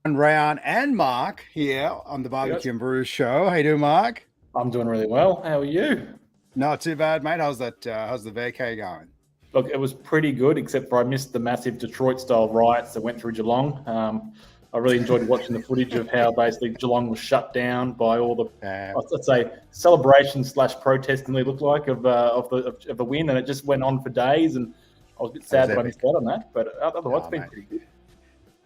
And Reyan and Mark here on the Yes. Barbecue and Brews show. How you doing, Mark? I'm doing really well. How are you? Not too bad, mate. How's that? How's the vacay going? Look, it was pretty good, except for I missed the massive Detroit-style riots that went through Geelong. I really enjoyed watching the footage of how basically Geelong was shut down by all the, let's say, celebration / protesting they looked like of the win, and it just went on for days. And I was a bit sad that I missed out on that, but otherwise, it's been pretty good.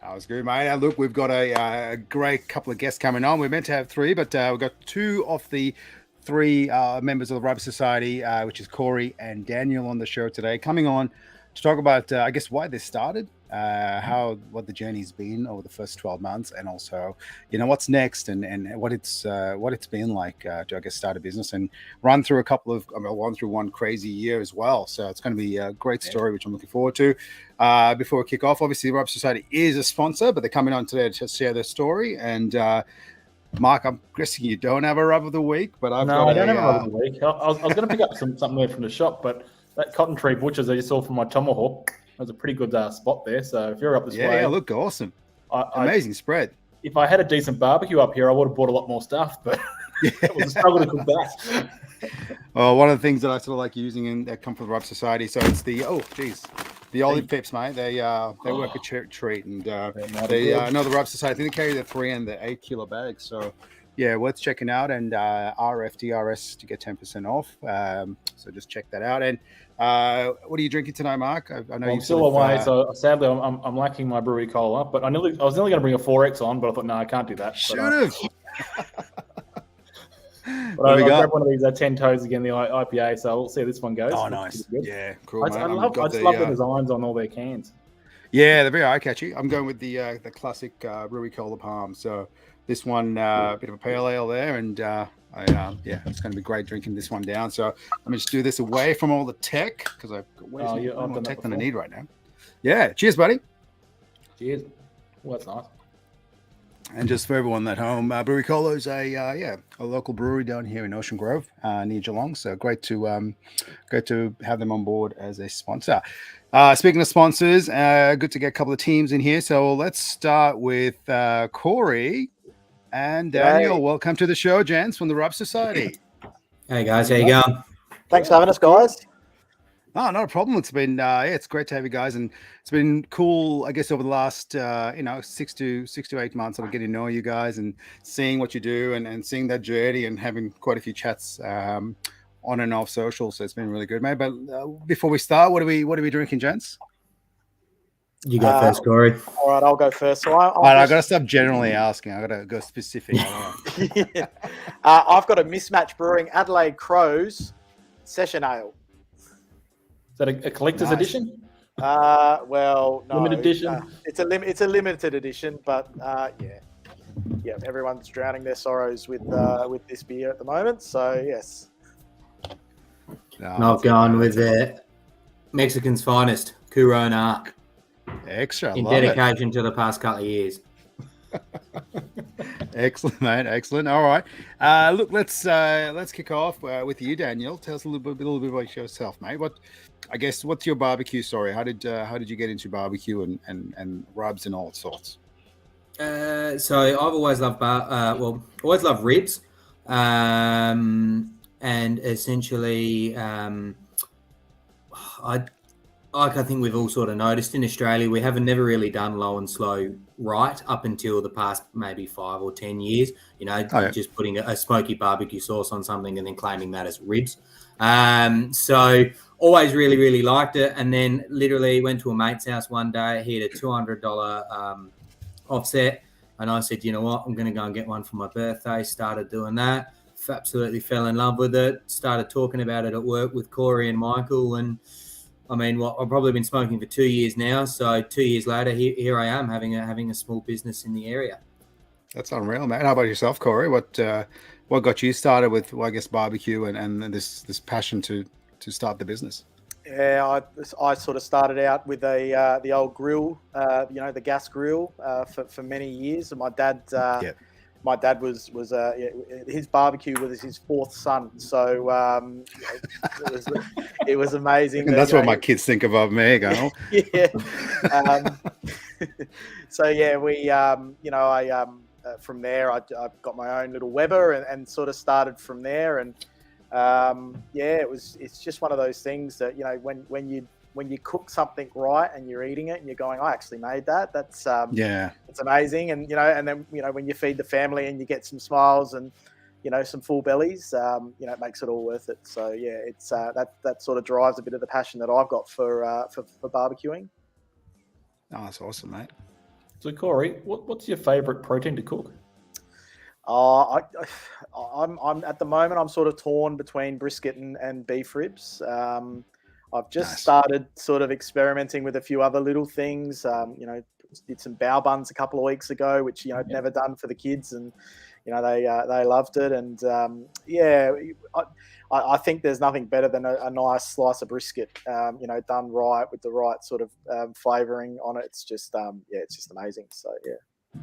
That was good, mate. Look, we've got a great couple of guests coming on. We're meant to have three, but we've got two of the three members of the Rugby Society, which is Corey and Daniel, on the show today, coming on to talk about, I guess, why this started, what the journey's been over the first 12 months, and also, what's next and what it's been like to, I guess, start a business and run through one crazy year as well. So it's going to be a great story, which I'm looking forward to. Before we kick off, obviously, the Rugby Society is a sponsor, but they're coming on today to share their story. And Mark, I'm guessing you don't have a rub of the week, but I don't have a rub of the week. I was going to pick up something there from the shop, but that Cotton Tree Butchers I just saw from my tomahawk, that was a pretty good spot there. So if you're up this way, yeah, looked awesome. Amazing spread. If I had a decent barbecue up here, I would have bought a lot more stuff, but it was a struggle to cook that. Well, one of the things that I sort of like using that come from the Rugby Society, so it's the olive pips, mate. They work a treat, and they know the Rugby Society. I think they carry the 3 and the 8 kilo bags. So yeah, worth checking out. And TRS to get 10% off. So just check that out. And what are you drinking tonight, Mark? I know I'm still away, so sadly I'm lacking my brewery cola. But I was nearly going to bring a 4X on, but I thought, no, I can't do that. Should have. But I grabbed one of these 10 Toes again, the IPA. So we'll see how this one goes. Oh, nice. Yeah, cool. I just love the designs on all their cans. Yeah, they're very eye-catchy. I'm going with the classic brewery cola palm. So this one, a bit of a pale ale there, and it's going to be great drinking this one down. So let me just do this away from all the tech, because I've got way more tech than I need right now. Yeah, cheers, buddy. Cheers. Well, that's nice. And just for everyone at home, Brewery Cola is a local brewery down here in Ocean Grove, near Geelong. So great to have them on board as a sponsor. Speaking of sponsors, good to get a couple of teams in here. So let's start with Corey and Daniel. Hey. Welcome to the show, gents, from the Rugby Society. Hey guys, how you going? Thanks for having us, guys. No, not a problem. It's been it's great to have you guys, and it's been cool, I guess, over the last 6 to 8 months of getting to know you guys and seeing what you do and seeing that journey and having quite a few chats on and off social. So it's been really good, mate. But before we start, what are we drinking, gents? You go first, Corey. All right, I'll go first. So I got to stop generally asking. I got to go specific. Yeah. I've got a Mismatch Brewing Adelaide Crows Session Ale. Is that a collector's edition? Well, no. Limited edition? It's a limited edition, but yeah, everyone's drowning their sorrows with this beer at the moment. So yes. Not going with the Mexican's finest, Corona. Extra. In dedication to the past couple of years. Excellent, mate. Excellent. All right. Look, let's kick off with you, Daniel. Tell us a little bit about yourself, mate. What's your barbecue story? How did you get into barbecue and rubs and all sorts? So I've always loved always loved ribs, and essentially, I think we've all sort of noticed in Australia, we haven't never really done low and slow right up until the past maybe 5 or 10 years. Just putting a smoky barbecue sauce on something and then claiming that as ribs. So always really, really liked it. And then literally went to a mate's house one day. He had a $200 offset. And I said, you know what, I'm going to go and get one for my birthday. Started doing that. Absolutely fell in love with it. Started talking about it at work with Corey and Michael. And I mean, I've probably been smoking for 2 years now. So 2 years later, here I am having a small business in the area. That's unreal, man. How about yourself, Corey? What got you started with, barbecue and this passion to start the business? Yeah, I sort of started out with the old grill, the gas grill for many years. And my dad was his barbecue was his fourth son, so it was amazing. And that's what my kids think of me, going. Yeah. So yeah, we I from there I got my own little Weber and sort of started from there. And it's just one of those things that, when you cook something right and you're eating it and you're going, I actually made that. That's it's amazing. And and then when you feed the family and you get some smiles and some full bellies, it makes it all worth it. So yeah, it's that sort of drives a bit of the passion that I've got for barbecuing. Oh, that's awesome, mate. So Corey, what's your favourite protein to cook? I'm at the moment I'm sort of torn between brisket and beef ribs. I've just started sort of experimenting with a few other little things. Did some bao buns a couple of weeks ago, which I'd never done for the kids, and they loved it. And I think there's nothing better than a nice slice of brisket, done right with the right sort of flavoring on it. It's just it's just amazing. So yeah.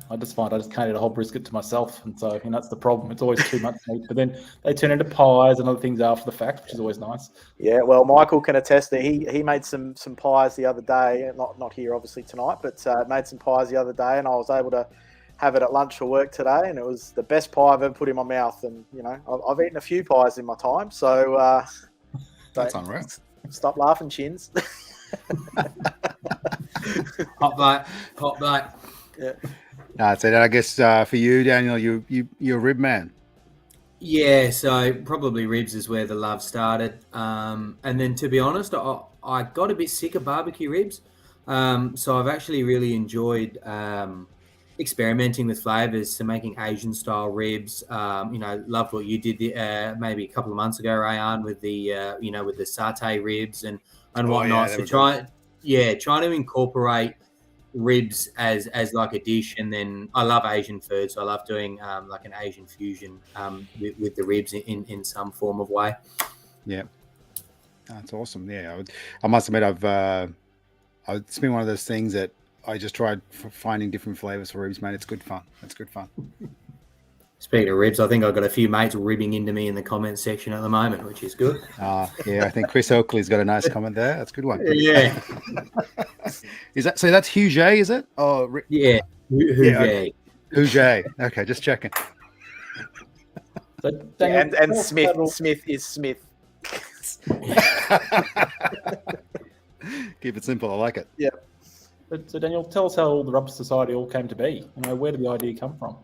I just find I just can't eat a whole brisket to myself, and so that's the problem. It's always too much meat, but then they turn into pies and other things after the fact, which is always nice. Yeah, well, Michael can attest that he made some pies the other day, not here obviously tonight, but made some pies the other day, and I was able to have it at lunch for work today, and it was the best pie I've ever put in my mouth. And I've eaten a few pies in my time, so that's unreal. Stop laughing, chins. Hot bite. Yeah. So I guess for you, Daniel, you're a rib man. Yeah, so probably ribs is where the love started. And then, to be honest, I got a bit sick of barbecue ribs. So I've actually really enjoyed experimenting with flavors, so making Asian style ribs. Loved what you did maybe a couple of months ago, Reyan, with the with the satay ribs and whatnot. So trying to incorporate ribs as like a dish. And then I love Asian food, so I love doing like an Asian fusion with the ribs in some form of way. Yeah, that's awesome. Yeah, I must admit it's been one of those things that I just tried finding different flavors for ribs, mate. It's good fun. Speaking of ribs, I think I've got a few mates ribbing into me in the comments section at the moment, which is good. Yeah, I think Chris Oakley's got a nice comment there. That's a good one. Yeah. So that's Huget, is it? Oh, yeah. Huget. Huget. Okay, just checking. And Smith is Smith. Keep it simple. I like it. Yeah. So Daniel, tell us how the Rubber Society all came to be. Where did the idea come from?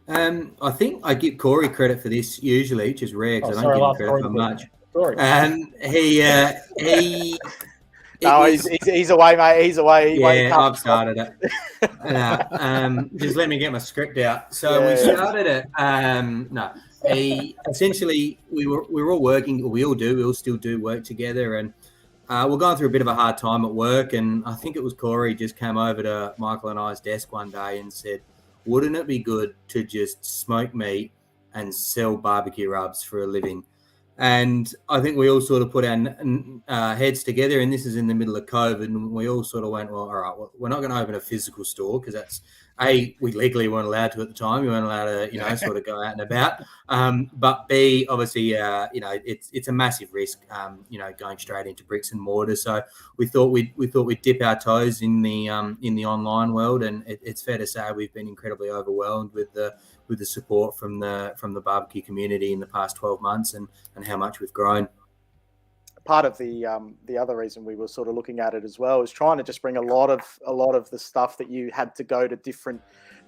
I think I give Corey credit for this usually, which is rare because I don't give him credit for much. Sorry. He's away, mate. He's away. Yeah, I've started it. Just let me get my script out. So we started it. Essentially, we were all working. We all still do work together, and we're going through a bit of a hard time at work. And I think it was Corey just came over to Michael and I's desk one day and said, wouldn't it be good to just smoke meat and sell barbecue rubs for a living? And I think we all sort of put our heads together, and this is in the middle of COVID, and we all sort of went, well, all right, we're not going to open a physical store because that's, we legally weren't allowed to at the time. We weren't allowed to, sort of go out and about. But B, obviously, it's a massive risk, going straight into bricks and mortar. So we thought we'd dip our toes in the online world, and it's fair to say we've been incredibly overwhelmed with the support from the barbecue community in the past 12 months and how much we've grown. Part of the other reason we were sort of looking at it as well is trying to just bring a lot of the stuff that you had to go to different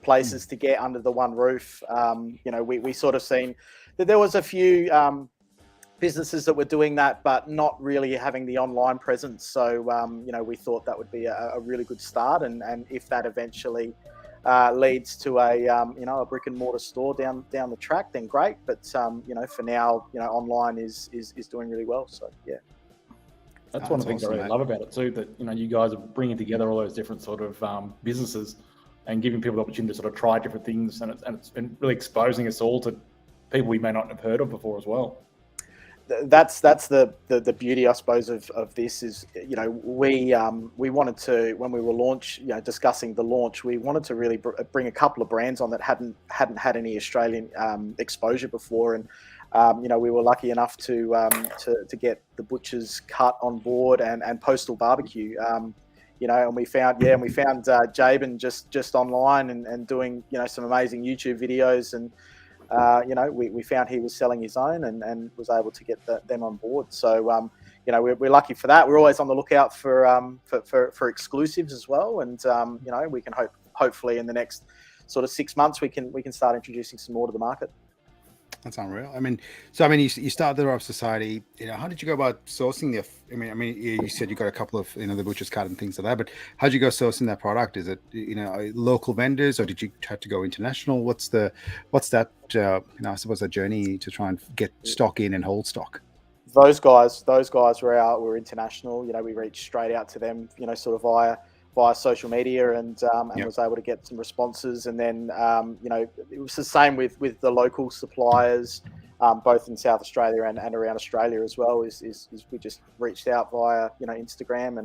places to get under the one roof. We sort of seen that there was a few businesses that were doing that, but not really having the online presence. So we thought that would be a really good start, and if that eventually leads to a brick and mortar store down the track, then great. But for now, online is doing really well. So yeah, that's one of the things I really love about it too. That you guys are bringing together all those different sort of businesses and giving people the opportunity to sort of try different things, and it's been really exposing us all to people we may not have heard of before as well. That's the beauty, I suppose, of this is, we wanted to, when we were discussing the launch, we wanted to really bring a couple of brands on that hadn't had any Australian exposure before, and we were lucky enough to get the Butcher's Cut on board and Postal Barbecue. and we found Jabin just online and doing, some amazing YouTube videos, and we found he was selling his own and was able to get them on board. So we're lucky for that. We're always on the lookout for exclusives as well, and we can hopefully in the next sort of 6 months we can start introducing some more to the market. That's unreal. You started the Rob Society. How did you go about sourcing the? You said you got a couple of the butcher's card and things like that. But how did you go sourcing that product? Is it local vendors, or did you have to go international? What's that? I suppose that journey to try and get stock in and hold stock. Those guys were international. We reached straight out to them. Sort of via social media, and was able to get some responses. And then it was the same with the local suppliers, both in South Australia and around Australia as well. Is we just reached out via Instagram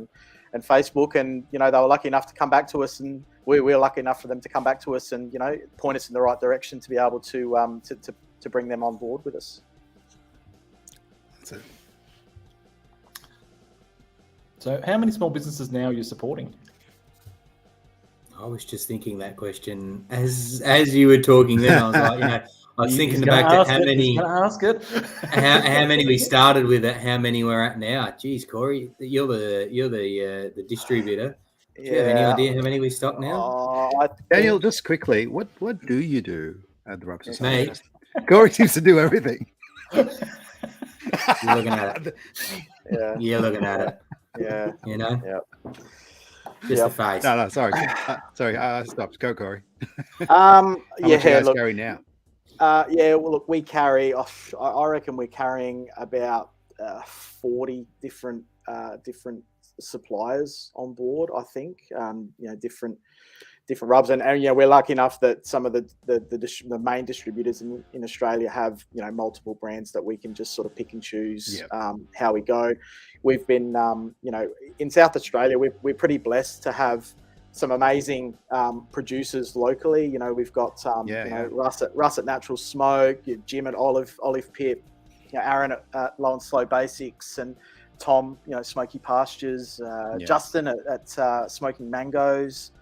and Facebook, and they were lucky enough to come back to us, and we were lucky enough for them to come back to us and point us in the right direction to be able to bring them on board with us. That's it. So, how many small businesses now are you supporting? I was just thinking that question as you were talking. Then I was like, I was thinking about how many. Ask it. how many we started with, how many we're at now. Geez, Corey, you're the distributor. Do you have any idea how many we stock now? Daniel, just quickly, what do you do at the Rob Society? Mate, Corey seems to do everything. You're looking at it. Yeah. You're looking at it. Yeah. Yeah. Just the face. No, sorry. Stop. Go, Corey. Look, carry now. Well, look, we carry. I reckon we're carrying about 40 different suppliers on board. I think different rubs, and we're lucky enough that some of the main distributors in Australia have multiple brands that we can just sort of pick and choose how we go. We've been in South Australia, we're pretty blessed to have some amazing producers locally. We've got Russ at Natural Smoke, Jim at Olive Pit, Aaron at Low and Slow Basics, and Tom Smoky Pastures, Justin at Smoking Mangoes.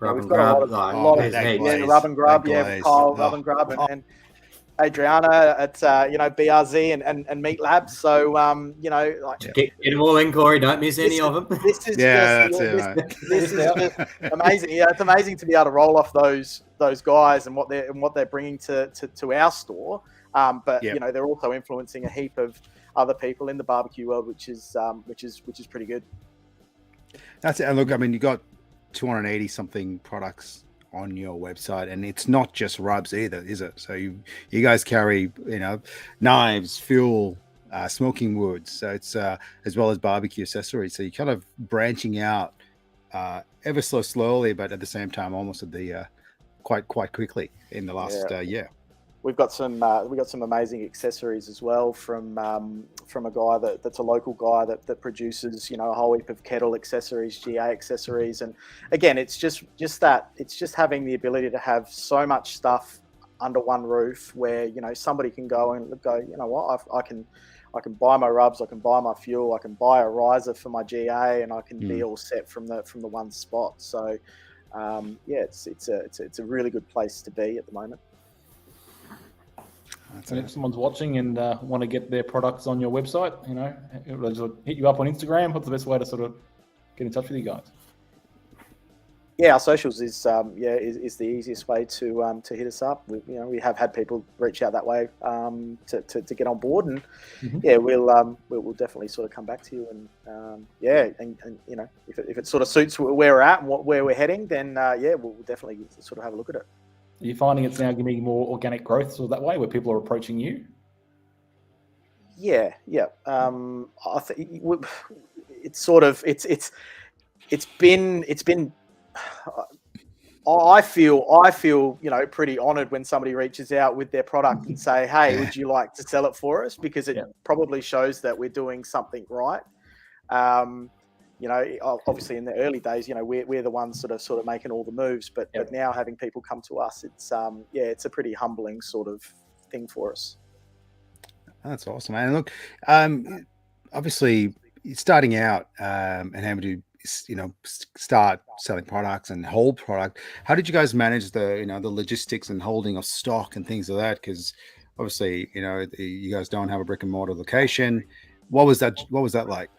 Rub and Grub, Rub and Grub, Kyle, Rub and Grub, and Adriana at BRZ and Meat Labs. So get them all in, Corey. Don't miss any of them. This is just amazing. Yeah, it's amazing to be able to roll off those guys and what they're bringing to our store. But they're also influencing a heap of other people in the barbecue world, which is pretty good. That's it. And look, you got 280 something products on your website, and it's not just rubs either, is it? So you guys carry knives, fuel, smoking woods, so it's as well as barbecue accessories. So you're kind of branching out ever so slowly, but at the same time almost at the quite quickly in the last year. We've got some amazing accessories as well from a guy that's a local guy that produces a whole heap of kettle accessories, GA accessories, and again it's just having the ability to have so much stuff under one roof where somebody can go, I can buy my rubs, I can buy my fuel, I can buy a riser for my GA, and I can be all set from the one spot. So it's a really good place to be at the moment. And if someone's watching and want to get their products on your website, hit you up on Instagram. What's the best way to sort of get in touch with you guys? Yeah, our socials is the easiest way to hit us up. We have had people reach out that way to get on board, and we'll definitely sort of come back to you, and if it sort of suits where we're at and where we're heading, then we'll definitely sort of have a look at it. Are you finding it's now giving more organic growth sort of that way, where people are approaching you? Yeah. I think it's sort of it's been. I feel pretty honoured when somebody reaches out with their product and say, "Hey, would you like to sell it for us?" Because it probably shows that we're doing something right. Obviously in the early days, we're the ones sort of making all the moves, but now having people come to us, it's a pretty humbling sort of thing for us. That's awesome, man. Look, obviously starting out and having to start selling products and hold product. How did you guys manage the logistics and holding of stock and things like that? Because obviously, you guys don't have a brick and mortar location. What was that like?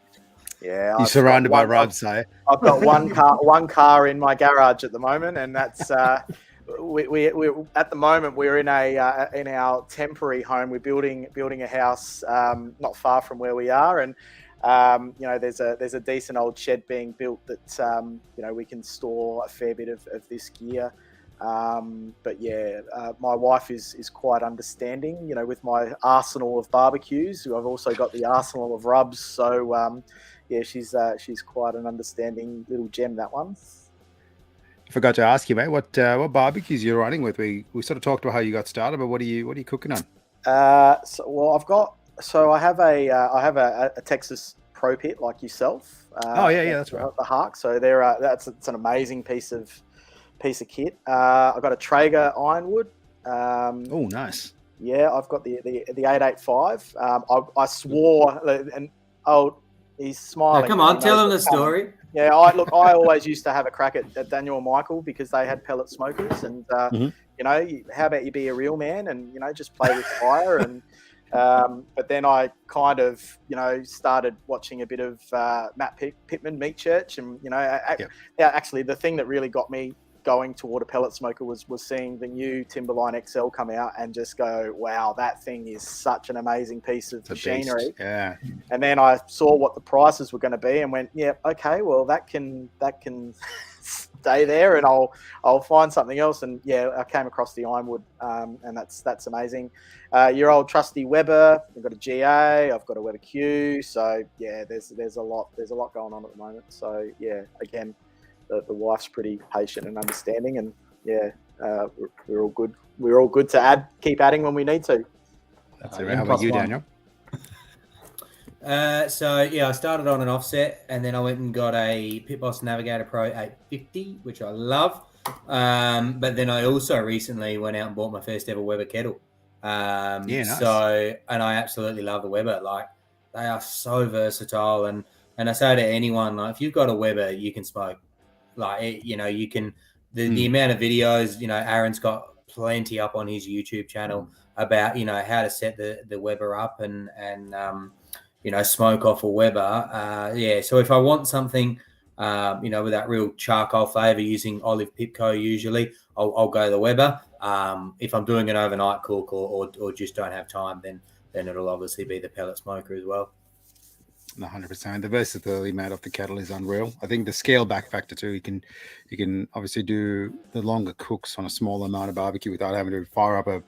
Yeah, You're surrounded by rubs, I've got one car in my garage at the moment, and that's we at the moment we're in our temporary home. We're building a house not far from where we are, and there's a decent old shed being built that we can store a fair bit of this gear. But yeah, my wife is quite understanding. With my arsenal of barbecues, I've also got the arsenal of rubs. So yeah, she's quite an understanding little gem, that one. I forgot to ask you, mate, what barbecues you're running with. We sort of talked about how you got started, but what are you cooking on? I have a Texas Pro Pit like yourself. That's right. The Hark. So it's an amazing piece of kit. I've got a Traeger Ironwood. Oh, nice. Yeah, I've got the 885. I swore, and he's smiling. Now, come on, tell him the story. Yeah, I always used to have a crack at Daniel and Michael because they had pellet smokers, and how about you be a real man and just play with fire and. But then I kind of, started watching a bit of Matt Pittman Meat Church, and actually the thing that really got me going toward a pellet smoker was seeing the new Timberline XL come out and just go, wow, that thing is such an amazing piece of machinery. Yeah. And then I saw what the prices were going to be and went, yeah, okay, well that can stay there, and I'll find something else. And yeah, I came across the Ironwood, and that's amazing. Your old trusty Weber. I've got a GA. I've got a Weber Q. So yeah, there's a lot going on at the moment. So yeah, again, the wife's pretty patient and understanding, and yeah, we're all good. We're all good to keep adding when we need to. That's it. How about you, Daniel? So yeah, I started on an offset, and then I went and got a Pit Boss Navigator Pro 850, which I love. But then I also recently went out and bought my first ever Weber kettle. Nice. So, and I absolutely love the Weber. Like, they are so versatile, and I say to anyone, like, if you've got a Weber, you can smoke. Like, you can. The amount of videos, Aaron's got plenty up on his YouTube channel about how to set the Weber up and smoke off a Weber. So if I want something, with that real charcoal flavor using olive Pipco, usually I'll go the Weber. If I'm doing an overnight cook or just don't have time, then it'll obviously be the pellet smoker as well. 100%. The versatility, made of the kettle is unreal. I think the scale back factor too. You can obviously do the longer cooks on a small amount of barbecue without having to fire up a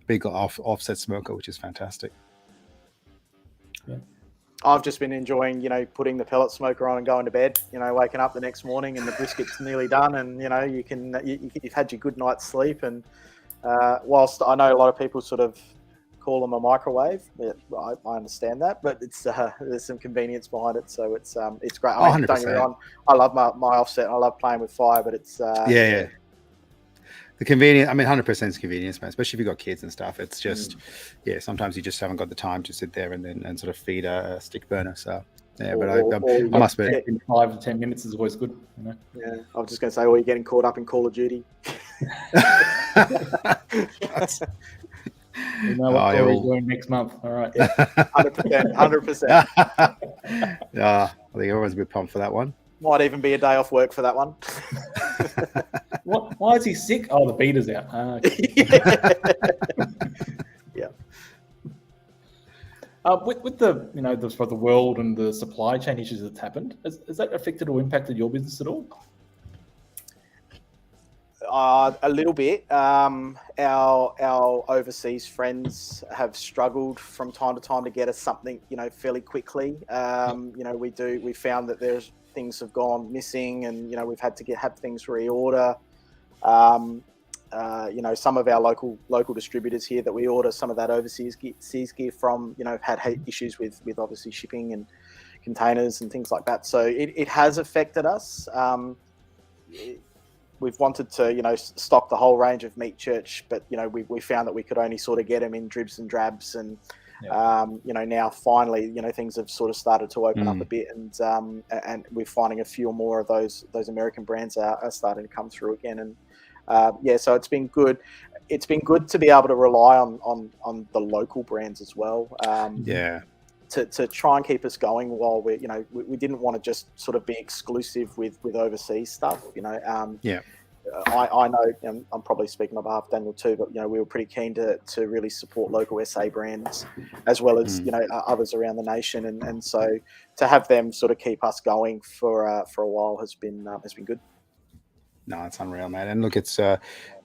big offset smoker, which is fantastic. Yeah. I've just been enjoying, putting the pellet smoker on and going to bed. Waking up the next morning and the brisket's nearly done, and you've had your good night's sleep. And whilst I know a lot of people sort of call them a microwave, I understand that, but it's there's some convenience behind it, so it's great. I mean, don't get me wrong, I love my offset. I love playing with fire, but it's the convenience. I mean, 100% is convenience, man. Especially if you've got kids and stuff. It's just sometimes you just haven't got the time to sit there and sort of feed a stick burner. So yeah, but I must be in 5 to 10 minutes is always good. Yeah, I was just going to say, you're getting caught up in Call of Duty. You know what Corey's doing next month. All right. 100%. I think everyone's a bit pumped for that one. Might even be a day off work for that one. What? Why is he sick? Oh, the beater's out. Yeah. With the the world and the supply chain issues that's happened, has that affected or impacted your business at all? A little bit. Our overseas friends have struggled from time to time to get us something, fairly quickly. We found that things have gone missing, and we've had to have things reorder. Some of our local distributors here that we order some of that overseas gear from, have had issues with obviously shipping and containers and things like that. So it has affected us. We've wanted to, stock the whole range of Meat Church, but we found that we could only sort of get them in dribs and drabs, and Now finally, things have sort of started to open up a bit, and we're finding a few more of those American brands are starting to come through again. And so it's been good. It's been good to be able to rely on the local brands as well. To try and keep us going while we didn't want to just sort of be exclusive with overseas stuff. I know, and I'm probably speaking on behalf of Daniel too, but we were pretty keen to really support local SA brands as well as others around the nation, and so to have them sort of keep us going for a while has been good. No, it's unreal, man. And look, it's I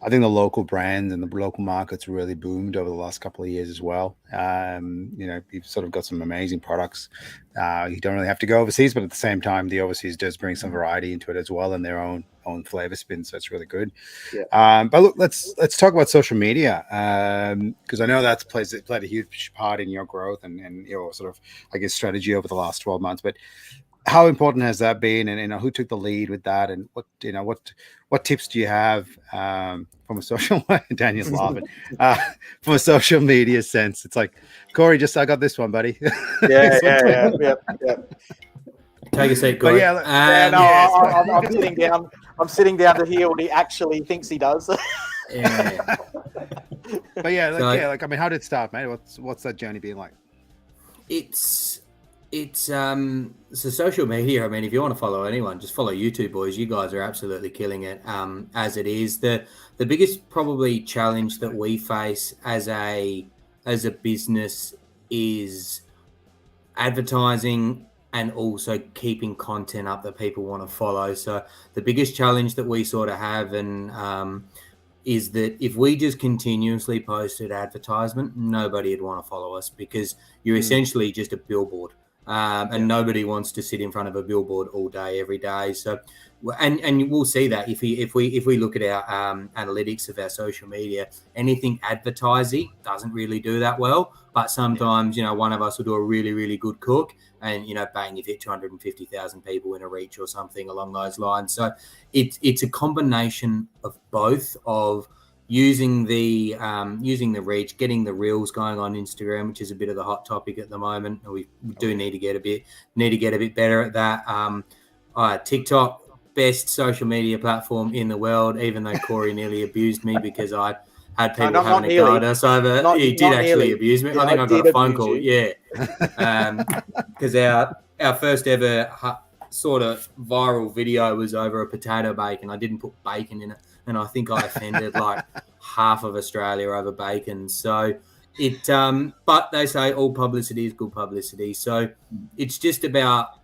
think the local brands and the local markets really boomed over the last couple of years as well. You've sort of got some amazing products. You don't really have to go overseas, but at the same time, the overseas does bring some variety into it as well, and their own flavor spin. So it's really good. But look, let's talk about social media, because I know that's played a huge part in your growth and your sort of, I guess, strategy over the last 12 months. But how important has that been, and who took the lead with that, and what tips do you have from a social Daniel's laughing from a social media sense? It's like, Corey, I got this one, buddy. Yeah. Take a seat, Corey. I'm sitting down to hear what he actually thinks he does. But I mean, how did it start, mate? What's that journey been like? It's so social media. I mean, if you want to follow anyone, just follow you two boys. You guys are absolutely killing it. As it is, the biggest probably challenge that we face as a business is advertising and also keeping content up that people want to follow. So the biggest challenge that we sort of have is that if we just continuously posted advertisement, nobody would want to follow us, because you're essentially just a billboard. And nobody wants to sit in front of a billboard all day, every day. So, and we'll see that if we look at our analytics of our social media, anything advertising doesn't really do that well. But sometimes, one of us will do a really, really good cook, and bang, you've hit 250,000 people in a reach or something along those lines. So, it's a combination of both of using the reach, getting the reels going on Instagram, which is a bit of the hot topic at the moment. We do need to get a bit better at that. TikTok, best social media platform in the world, even though Corey nearly abused me because I had people having a go at us over. He did actually abuse me. I think I got a phone call. Yeah, because our first ever sort of viral video was over a potato bacon. I didn't put bacon in it, and I think I offended like half of Australia over bacon. So but they say all publicity is good publicity. So it's just about,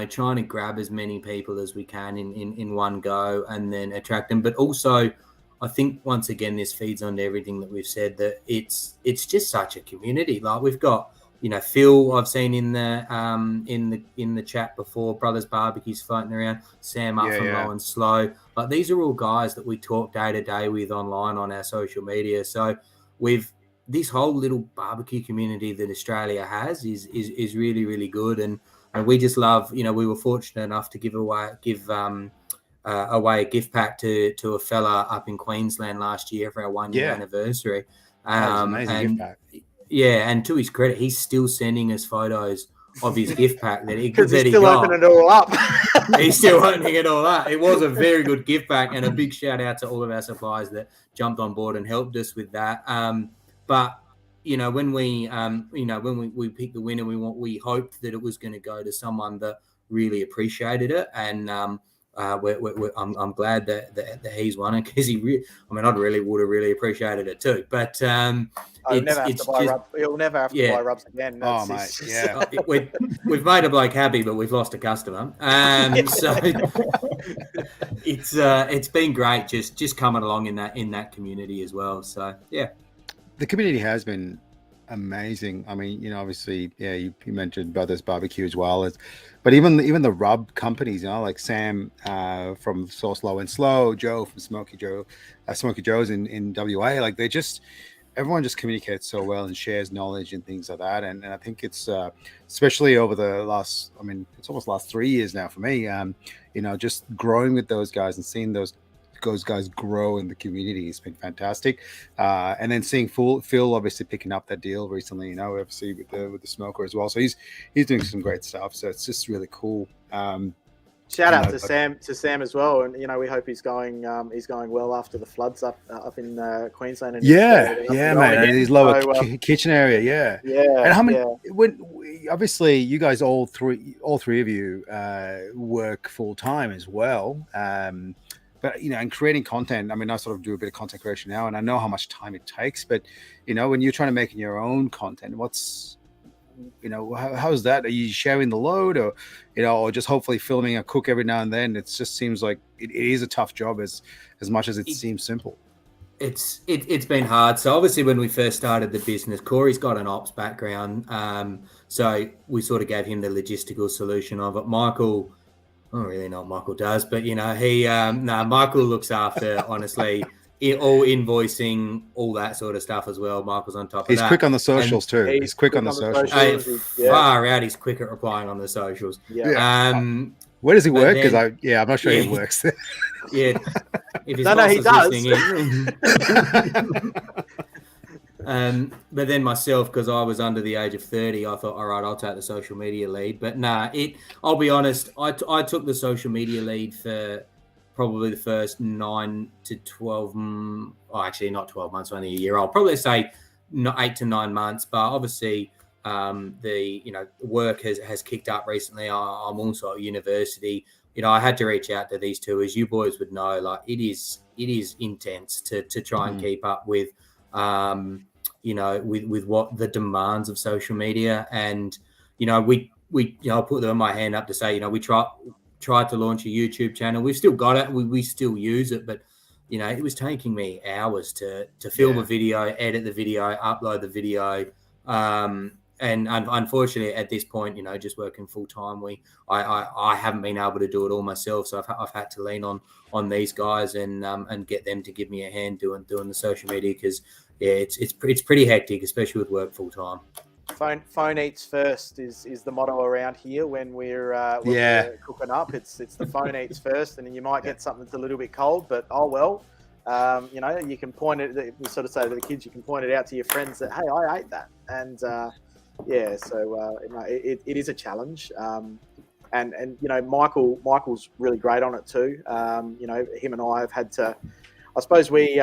trying to grab as many people as we can in one go and then attract them. But also, I think once again, this feeds onto everything that we've said, that it's just such a community. Like we've got, Phil, I've seen in the chat before, Brothers Barbecue's floating around, Sam up from Low and Slow. Like these are all guys that we talk day to day with online on our social media. So this whole little barbecue community that Australia has is really, really good. And we just love, we were fortunate enough to give away a gift pack to a fella up in Queensland last year for our 1 year anniversary. That was an amazing gift pack. Yeah, and to his credit, he's still sending us photos of his gift pack that he got. Opening it all up. He's still opening it all up. It was a very good gift pack, and a big shout out to all of our suppliers that jumped on board and helped us with that. But when we picked the winner, we hoped that it was going to go to someone that really appreciated it, and I'm glad that he's won it, because I really would have really appreciated it too. But he'll never have to buy rubs again. We've made a bloke happy, but we've lost a customer. So it's been great just coming along in that community as well. So yeah, the community has been amazing. I mean, obviously, you mentioned Brothers Barbecue as well, but even the rub companies, like Sam from Sauce Low and Slow, Joe from Smoky Joe's in WA, like everyone just communicates so well and shares knowledge and things like that. And I think it's especially over the last, it's almost last 3 years now for me, just growing with those guys and seeing those those guys grow in the community has been fantastic. And then seeing Phil obviously picking up that deal recently, obviously with the smoker as well. So he's doing some great stuff. So it's just really cool. Shout out to Sam as well, and we hope he's going well after the floods up in Queensland. And man, his lower kitchen area, yeah. And how many? Obviously, you guys all three of you work full time as well. But in creating content, I mean, I sort of do a bit of content creation now, and I know how much time it takes. But when you're trying to make your own content, what's how's that? Are you sharing the load, or or just hopefully filming a cook every now and then? It just seems like it is a tough job as much as it seems simple. It's been hard. So obviously when we first started the business, Corey's got an ops background, so we sort of gave him the logistical solution of it. Michael, I don't really know what Michael does, but Michael looks after honestly all invoicing, all that sort of stuff as well. Michael's on top of that. He's quick on the socials too. He's quick on the socials. Far out. He's quick at replying on the socials. Where does he work? Because I'm not sure he works there. Yeah, if his boss is listening in. But then myself, because I was under the age of 30, I thought, all right, I'll take the social media lead. But I'll be honest, I took the social media lead for probably the first 9 to 12, actually not 12 months, only a year. I'll probably say 8 to 9 months. But obviously, the work has kicked up recently. I'm also at university. I had to reach out to these two, as you boys would know. Like it is intense to try and keep up with, with what the demands of social media. And we I'll put them my hand up to say, we tried to launch a YouTube channel. We've still got it. We still use it, but it was taking me hours to film a video, edit the video, upload the video. And unfortunately, at this point, just working full time, I haven't been able to do it all myself. So I've had to lean on these guys and get them to give me a hand doing the social media, because it's pretty hectic, especially with work full time. Phone eats first is the motto around here when we're cooking up. It's the phone eats first, and you might get something that's a little bit cold, but oh well. You can point it. We sort of say to the kids, you can point it out to your friends that, hey, I ate that, and it is a challenge. And Michael's really great on it too. Him and I have had to. I suppose we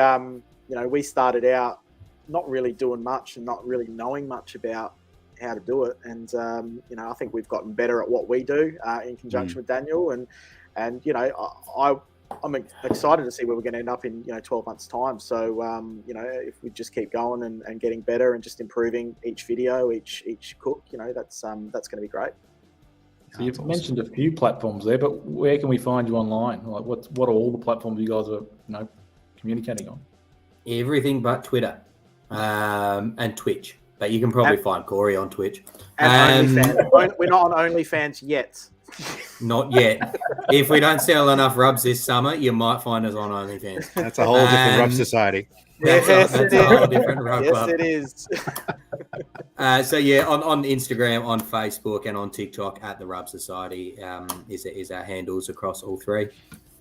started out not really doing much and not really knowing much about how to do it, and I think we've gotten better at what we do in conjunction with Daniel, and I'm excited to see where we're going to end up in 12 months time. So if we just keep going and getting better and just improving each video, each cook, that's going to be great. So you've mentioned a few platforms there, but where can we find you online? Like what are all the platforms you guys are communicating on? Everything but Twitter and Twitch. But you can probably find Corey on Twitch. And OnlyFans. We're not on OnlyFans yet. Not yet. If we don't sell enough rubs this summer, you might find us on OnlyFans. That's a whole different rub society. That's a whole different rub club. Yes, it is. On Instagram, on Facebook, and on TikTok at the Rub Society is our handles across all three.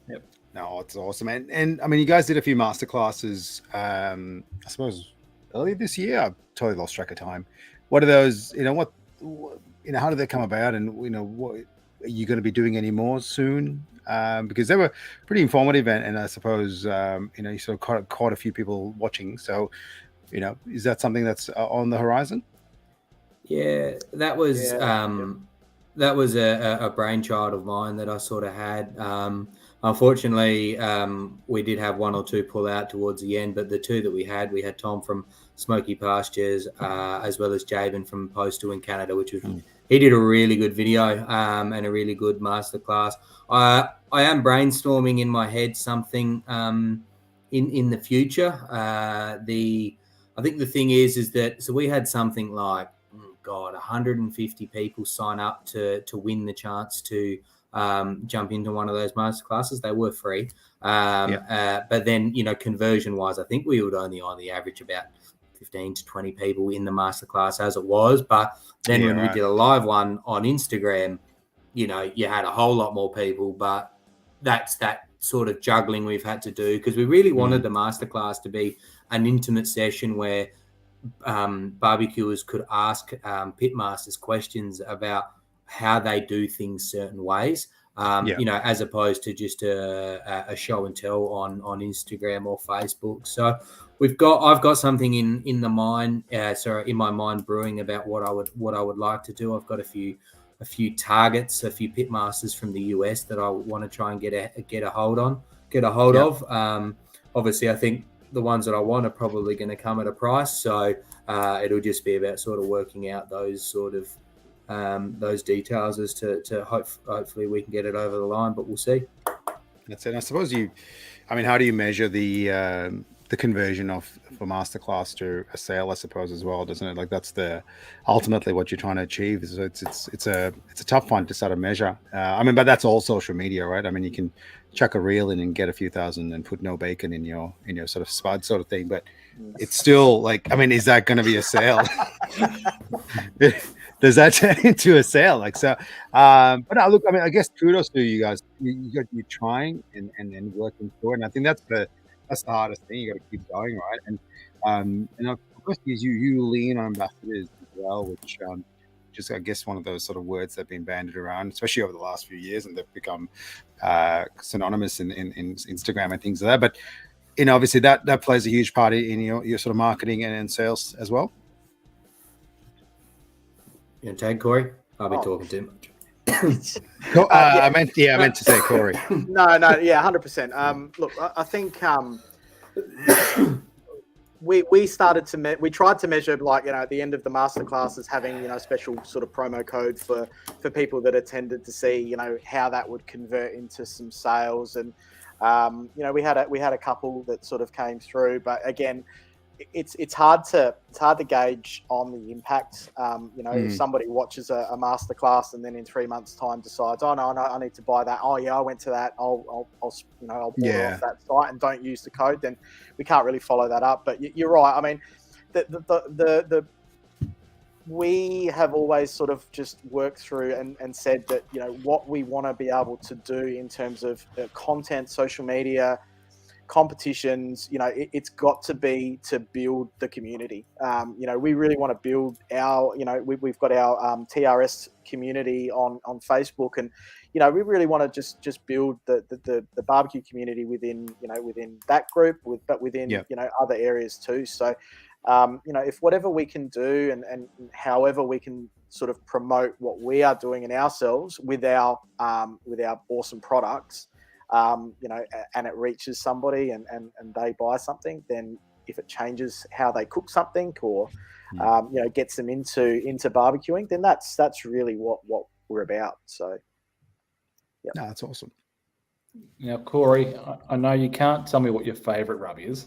Yep. No, it's awesome. And I mean, you guys did a few masterclasses, I suppose, earlier this year. I totally lost track of time. What are those, how did they come about? And, what are you going to be doing any more soon? Because they were pretty informative, and I suppose, you saw quite a few people watching. So, is that something that's on the horizon? Yeah, that was a brainchild of mine that I sort of had. Unfortunately, we did have one or two pull out towards the end, but the two that we had Tom from Smoky Pastures, as well as Jabin from Postal in Canada, which was he did a really good video and a really good masterclass. I am brainstorming in my head something in the future. I think the thing is that so we had something like 150 people sign up to win the chance to jump into one of those masterclasses. They were free. But then, conversion wise, I think we would only on the average about 15 to 20 people in the masterclass as it was. But then when we did a live one on Instagram, you had a whole lot more people, but that's that sort of juggling we've had to do, because we really wanted the masterclass to be an intimate session where barbecuers could ask pitmasters questions about how they do things certain ways, as opposed to just a show and tell on Instagram or Facebook. So I've got something in my mind brewing about what I would like to do. I've got a few targets, a few pitmasters from the US that I want to try and get a hold of. Obviously, I think the ones that I want are probably going to come at a price, so it'll just be about sort of working out those sort of those details as to hopefully we can get it over the line, but we'll see. That's it. I suppose how do you measure the conversion for masterclass to a sale, I suppose, as well, doesn't it? Like that's ultimately what you're trying to achieve. So it's a tough one to sort of measure. But that's all social media, right? I mean, you can chuck a reel in and get a few thousand and put no bacon in your sort of spud sort of thing, but it's still like, is that going to be a sale? Does that turn into a sale? Like, so, but no, look, I guess kudos to you guys. You're trying and working through it. And I think that's the hardest thing. You got to keep going, right? And of course, you lean on ambassadors as well, which just, I guess, one of those sort of words that have been bandied around, especially over the last few years, and they've become synonymous in Instagram and things like that. But obviously that plays a huge part in your sort of marketing and sales as well. You want to tag Corey? I'll be talking too much. I meant to say Corey. No, 100%. Look, I think we tried to measure, like, at the end of the masterclasses, having special sort of promo codes for people that attended to see how that would convert into some sales, and we had a couple that sort of came through, but again, it's hard to gauge on the impact. If somebody watches a masterclass and then in 3 months' time decides, oh no, I need to buy that. Oh yeah, I went to that. I'll bought it off that site and don't use the code. Then we can't really follow that up. But you're right. I mean, we have always sort of just worked through and said that what we want to be able to do in terms of content, social media, competitions, it's got to be to build the community. We really want to build our, we've got our TRS community on Facebook, and we really want to just build the barbecue community within that group, but within other areas too. So if whatever we can do and however we can sort of promote what we are doing in ourselves with our awesome products, and it reaches somebody and they buy something, then if it changes how they cook something or, gets them into barbecuing, then that's really what we're about. So, yeah. No, that's awesome. Now, Corey, I know you can't tell me what your favorite rub is,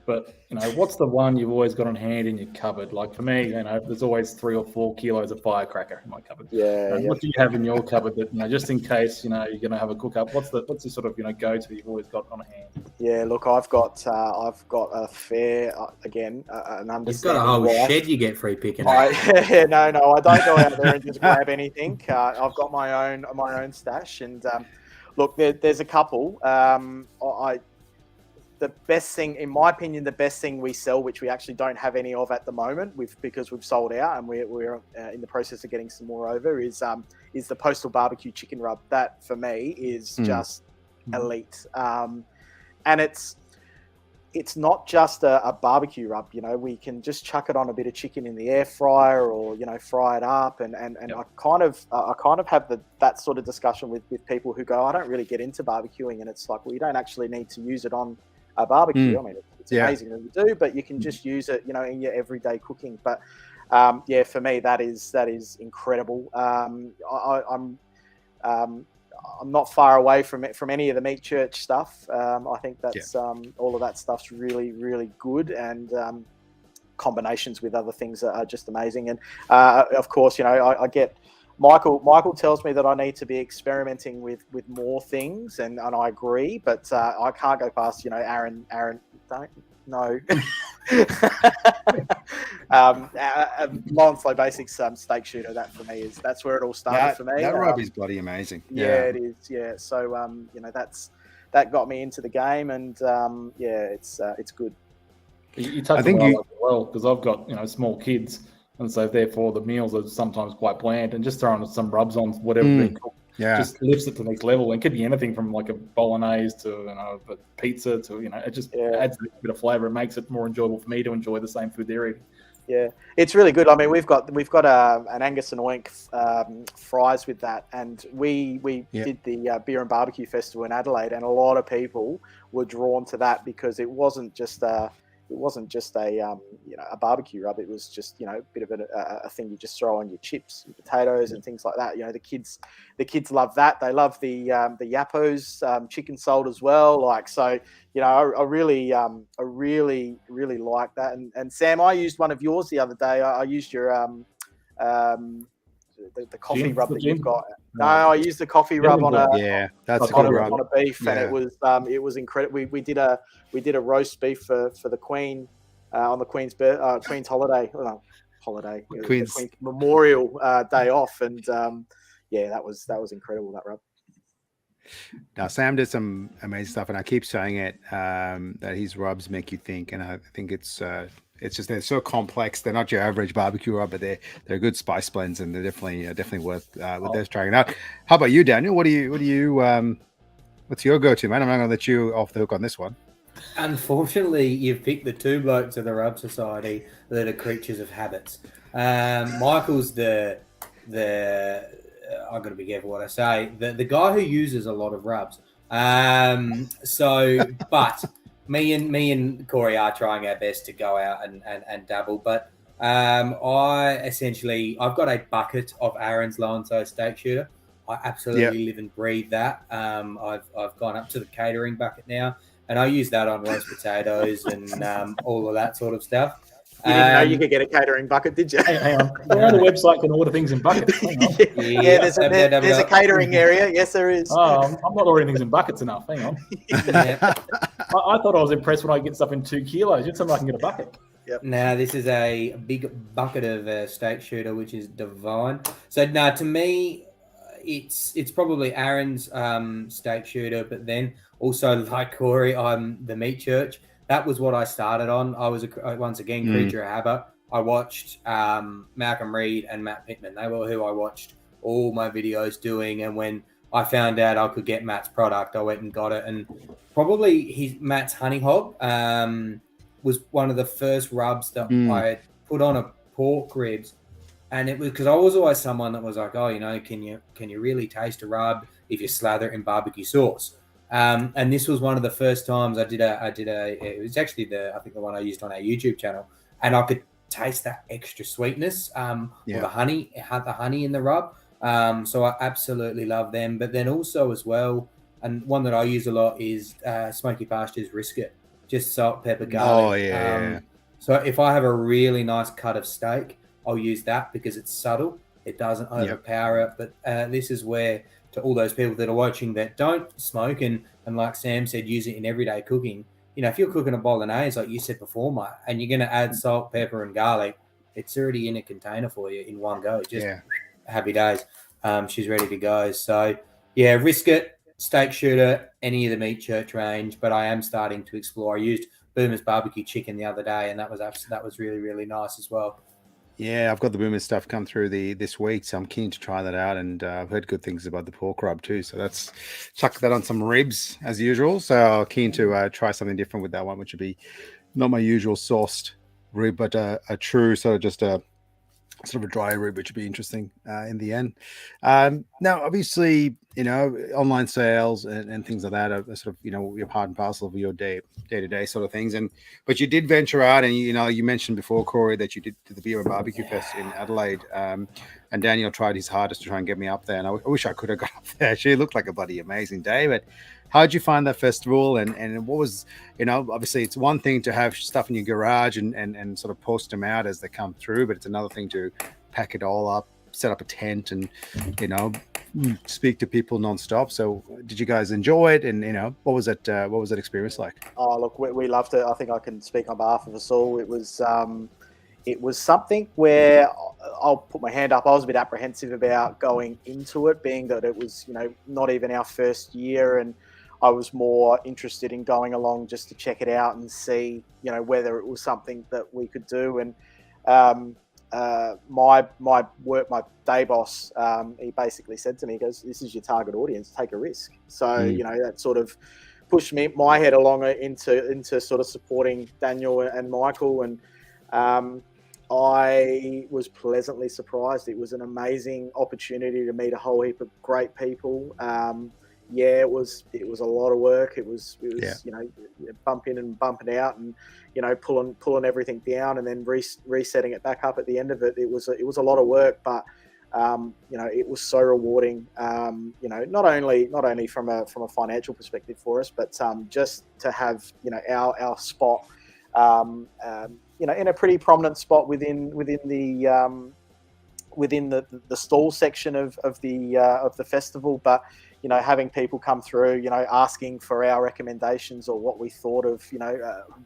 but what's the one you've always got on hand in your cupboard? Like for me, there's always 3 or 4 kilos of firecracker in my cupboard. What do you have in your cupboard that just in case you're going to have a cook up? What's the sort of go-to you've always got on hand? Yeah, look, I've got a fair an understanding. You've got a whole shed you get free picking. No, I don't go out there and just grab anything. I've got my own stash, and look, there's a couple. The best thing, in my opinion, the best thing we sell, which we actually don't have any of at the moment, because we've sold out and we're in the process of getting some more over, is the Postal Barbecue Chicken Rub. That for me is just elite, and it's not just a barbecue rub. We can just chuck it on a bit of chicken in the air fryer or fry it up, and I kind of have that sort of discussion with people who go, I don't really get into barbecuing, and it's like, well, you don't actually need to use it on a barbecue. I mean, it's amazing when you do, but you can just use it, in your everyday cooking. But for me, that is incredible. I'm not far away from any of the Meat Church stuff. I think that's all of that stuff's really, really good, and combinations with other things are just amazing. And of course, I get Michael tells me that I need to be experimenting with more things, and I agree, but I can't go past Aaron don't know. Low and Slow Basics steak shooter. That for me that's where it all started for me. That rub is bloody amazing. Yeah, it is. Yeah, so that's that got me into the game, and it's good. You touched on that as well, because I've got small kids, and so therefore the meals are sometimes quite bland, and just throwing some rubs on whatever being cooked just lifts it to the next level. And it could be anything from like a bolognese to a pizza to it just adds a bit of flavour. It makes it more enjoyable for me to enjoy the same food they're eating. Yeah, it's really good. I mean, we've got an Angus and Oink fries with that, and we did the Beer and Barbecue Festival in Adelaide, and a lot of people were drawn to that because it wasn't just a barbecue rub. It was just a bit of a thing you just throw on your chips and potatoes and things like that. The kids love that. They love the Yappo's chicken salt as well. Like, so I really like that. And Sam, I used one of yours the other day. I used your the coffee rub that you've got. No, I used the coffee rub on that's a good rub on a beef, and it was incredible. We did a roast beef for the Queen on the Queen's holiday. Queen's Memorial Day off, and that was incredible, that rub. Now Sam did some amazing stuff, and I keep saying it that his rubs make you think, and I think it's just they're so complex. They're not your average barbecue rub, but they're good spice blends, and they're definitely worth trying out. How about you, Daniel? What do you what's your go-to, man? I'm not going to let you off the hook on this one. Unfortunately, you've picked the two blokes of the Rub Society that are creatures of habits. Michael's the I've got to be careful what I say. The guy who uses a lot of rubs. But me and Corey are trying our best to go out and dabble. But I've got a bucket of Aaron's Low and Slow steak shooter. I absolutely live and breathe that. I've gone up to the catering bucket now, and I use that on roast potatoes and all of that sort of stuff. You didn't know you could get a catering bucket, did you? Hang on. Well, the website can order things in buckets. There's a catering area. Yes, there is. Oh, I'm not ordering things in buckets enough. Hang on. I thought I was impressed when I get stuff in 2 kilos. You'd tell me I can get a bucket. Yep. Now, this is a big bucket of steak shooter, which is divine. So, now to me, it's probably Aaron's steak shooter, but then also, like Corey, I'm the meat church. That was what I started on. I was, once again, creature of habit. I watched Malcolm Reed and Matt Pittman. They were who I watched all my videos doing. And when I found out I could get Matt's product, I went and got it. And probably Matt's Honey Hog was one of the first rubs that I had put on a pork ribs. And it was because I was always someone that was like, can you really taste a rub if you slather it in barbecue sauce? And this was one of the first times I did it was actually I think the one I used on our YouTube channel, and I could taste that extra sweetness, or the honey. It had the honey in the rub. So I absolutely love them. But then also as well, and one that I use a lot is Smoky Pastures brisket, just salt, pepper, garlic. Oh yeah. So if I have a really nice cut of steak, I'll use that because it's subtle. It doesn't overpower it. But this is where, to all those people that are watching that don't smoke and like Sam said, use it in everyday cooking. If you're cooking a bolognese, like you said before, Mike, and you're going to add salt, pepper, and garlic, it's already in a container for you in one go. Just happy days. She's ready to go. So, brisket, steak shooter, any of the meat church range, but I am starting to explore. I used Boomer's barbecue chicken the other day, and that was really, really nice as well. Yeah, I've got the Boomer stuff come through this week, so I'm keen to try that out, and I've heard good things about the pork rub too. So let's chuck that on some ribs as usual. So keen to try something different with that one, which would be not my usual sourced rib, but a true sort of just a sort of a dry rib, which would be interesting in the end. Now, obviously, online sales and things like that are sort of, your part and parcel of your day-to-day sort of things. But you did venture out, and you mentioned before, Corey, that you did the Beer and Barbecue Fest in Adelaide, and Daniel tried his hardest to try and get me up there, and I wish I could have got up there. Actually, it looked like a bloody amazing day. But how did you find that festival, and what was, obviously it's one thing to have stuff in your garage and sort of post them out as they come through, but it's another thing to pack it all up, set up a tent, and speak to people nonstop. So did you guys enjoy it, and what was that experience like? Oh, look, we loved it. I think I can speak on behalf of us all. It was something where I'll put my hand up. I was a bit apprehensive about going into it, being that it was not even our first year, and I was more interested in going along just to check it out and see, whether it was something that we could do. And my day boss, he basically said to me, he goes, "This is your target audience. Take a risk." So that sort of pushed my head along into sort of supporting Daniel and Michael. And I was pleasantly surprised. It was an amazing opportunity to meet a whole heap of great people. It was a lot of work. It was bumping and bumping out, and pulling everything down, and then resetting it back up at the end of it. It was a lot of work, but it was so rewarding. Not only from a financial perspective for us, but just to have our spot, in a pretty prominent spot within the stall section of the festival, but having people come through, asking for our recommendations or what we thought of,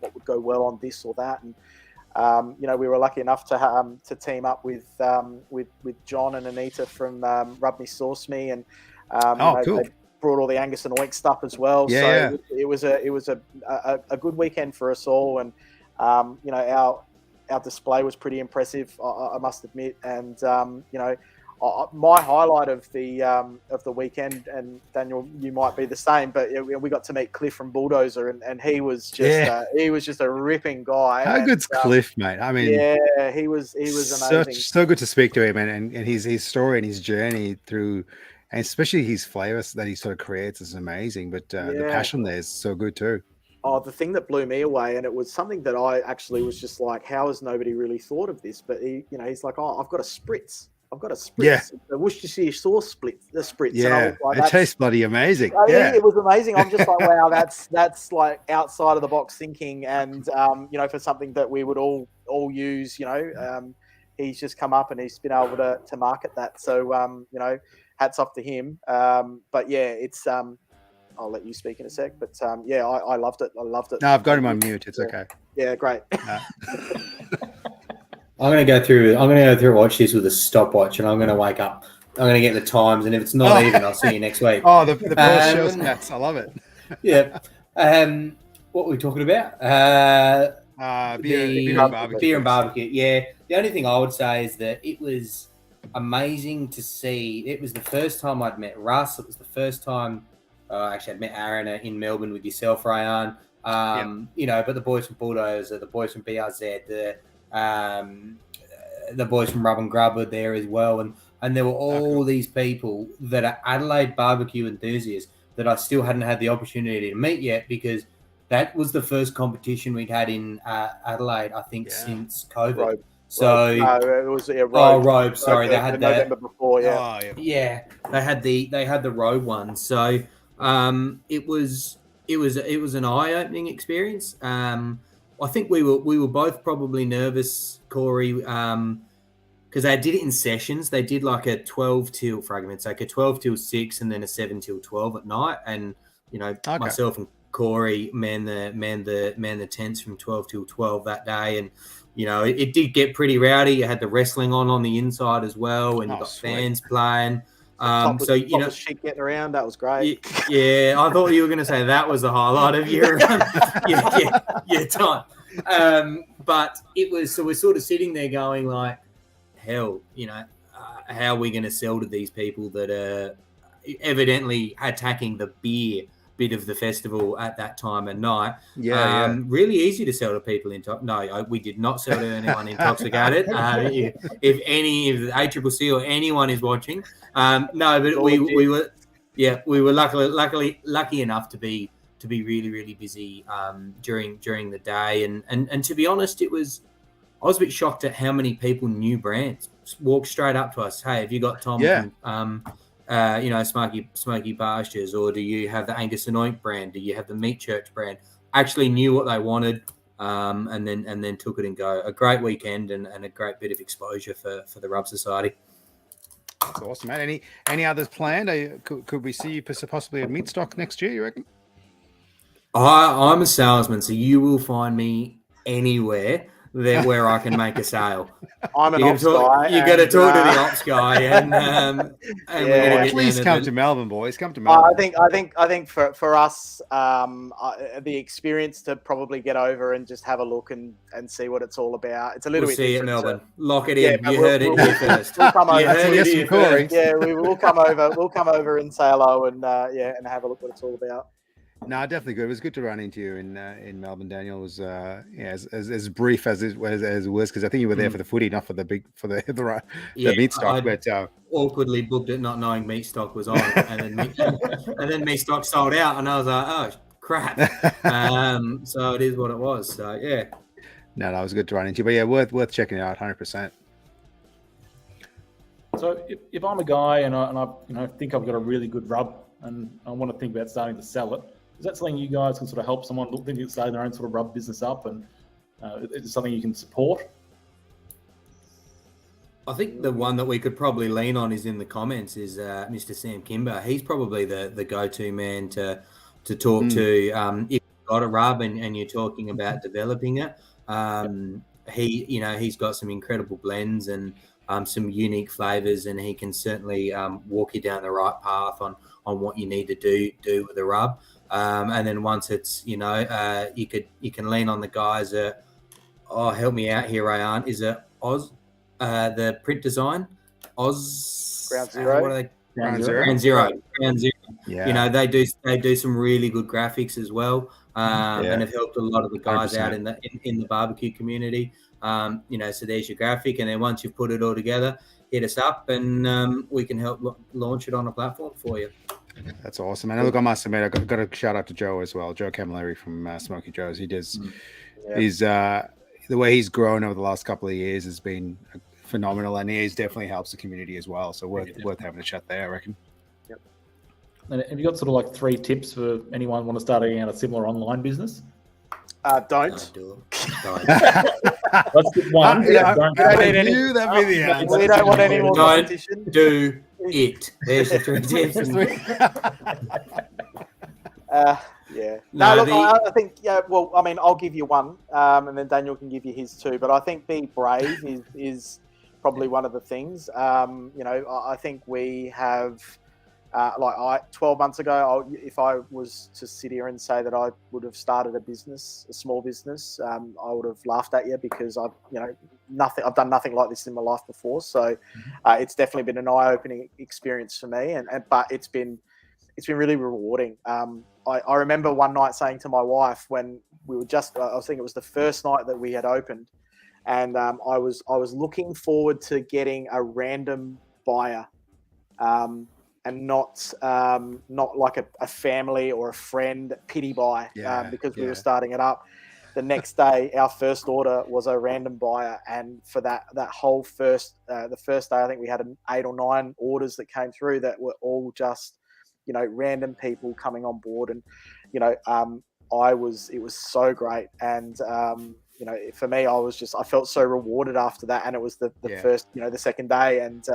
what would go well on this or that. And we were lucky enough to team up with John and Anita from Rub Me Sauce Me, and cool. they brought all the Angus and Oink stuff as well. Yeah, so it was a good weekend for us all. And our display was pretty impressive, I must admit. And my highlight of the weekend, and Daniel, you might be the same, but we got to meet Cliff from Bulldozer, and he was just a ripping guy. How good's Cliff, mate? I mean, he was amazing. So good to speak to him, and his story and his journey through, and especially his flavors that he sort of creates is amazing. But the passion there is so good too. Oh, the thing that blew me away, and it was something that I actually was just like, how has nobody really thought of this? But he's like, "Oh, I've got a spritz. Yeah. The Worcestershire sauce spritz." Yeah, and I was like, it tastes bloody amazing. It was amazing. I'm just like, wow, that's like outside of the box thinking, and for something that we would all use. He's just come up and he's been able to market that. So hats off to him. But yeah, it's I'll let you speak in a sec. But I loved it. No, I've got him on mute. It's okay. Yeah, great. I'm gonna go through watch this with a stopwatch, and I'm gonna wake up. I'm gonna get the times, and if it's not even, I'll see you next week. Oh, the show stats. I love it. Yeah. What were we talking about? Beer and barbecue. Yeah. The only thing I would say is that it was amazing to see. It was the first time I'd met Russ. It was the first time actually I'd met Aaron in Melbourne with yourself, Reyan. But the boys from Bulldozer, the boys from BRZ, the boys from Rub and Grub were there as well, and there were all these people that are Adelaide barbecue enthusiasts that I still hadn't had the opportunity to meet yet, because that was the first competition we'd had in Adelaide, I think, since COVID. Robe. So it was Robe. Oh, Robe. Sorry, they had that November before. Yeah. Oh, yeah. They had the Robe one. So it was an eye-opening experience. I think we were both probably nervous, Corey, because they did it in sessions. They did like a 12 till, for argument's sake, a 12 till 6, and then a 7 till 12 at night. And myself and Corey man the tents from 12 till 12 that day, and it did get pretty rowdy. You had the wrestling on the inside as well, and you got fans playing. Shit getting around, that was great. Yeah, I thought you were going to say that was the highlight of your time. But it was, so we're sort of sitting there going like, hell, how are we going to sell to these people that are evidently attacking the beer bit of the festival at that time of night? Really easy to sell to people we did not sell to anyone intoxicated. If the ACCC or anyone is watching, but we were lucky enough to be really, really busy during the day, and to be honest, I was a bit shocked at how many people knew brands, walked straight up to us. Hey, have you got Tom from Smoky Pastures, or do you have the Angus and Oink brand? Do you have the Meat Church brand? Actually knew what they wanted, and then took it and go. A great weekend and a great bit of exposure for the Rub Society. That's awesome, mate. Any others planned? Could we see you possibly at Meatstock next year, you reckon? I'm a salesman, so you will find me anywhere where I can make a sale. I'm an ops guy. You got to talk to the ops guy, and we're going to please come to Melbourne, boys. Come to Melbourne. I think for us, the experience to probably get over and just have a look and see what it's all about. It's a little bit see different. You at Melbourne. Lock it in. You heard it here first. We'll come over. Yeah, we will come over. We'll come over and say hello and and have a look what it's all about. No, definitely good. It was good to run into you in Melbourne. Daniel it was as brief as it was because I think you were there for the footy, not for the meat stock. But awkwardly booked it, not knowing meat stock was on, and then meat stock sold out, and I was like, oh crap. So it is what it was. So yeah. No, it was good to run into you. But yeah, worth checking it out, 100%. So if I'm a guy and I think I've got a really good rub and I want to think about starting to sell it. Is that something you guys can sort of help someone thinking of starting their own sort of rub business up, and is it something you can support? I think the one that we could probably lean on is in the comments is Mr. Sam Kimber. He's probably the go-to man to talk to if you've got a rub and you're talking about developing it. He's got some incredible blends and some unique flavors, and he can certainly walk you down the right path on what you need to do with the rub. And then once it's, you can lean on the guys that, help me out here, Reyan. Is it Oz, the print design? Oz Ground Zero. What are they? Ground Zero. Yeah. They do some really good graphics as well, and have helped a lot of the guys 100%. Out in the barbecue community. So there's your graphic, and then once you've put it all together, hit us up, and we can help launch it on a platform for you. That's awesome. And look, I must admit, I've got a shout out to Joe as well. Joe Camilleri from Smoky Joe's. He does. He's the way he's grown over the last couple of years has been phenomenal, and he's definitely helps the community as well. So worth having a chat there, I reckon. Yep. And have you got sort of like 3 tips for anyone want to start out a similar online business? Don't. That's the one. We don't want any more competition. Don't do it. There's the 3 tips. I think, well, I mean, I'll give you one, and then Daniel can give you his 2. But I think be brave is probably one of the things. I think we have, 12 months ago, if I was to sit here and say that I would have started a small business, I would have laughed at you because I've done nothing like this in my life before. So it's definitely been an eye-opening experience for me, but it's been really rewarding. I remember one night saying to my wife when we were I think it was the first night that we had opened, and I was looking forward to getting a random buyer, and not like a family or a friend pity buy, because we were starting it up. The next day, our first order was a random buyer, and for that whole the first day, I think we had 8 or 9 orders that came through that were all just random people coming on board, and it was so great, and for me, I felt so rewarded after that, and it was the first the second day, and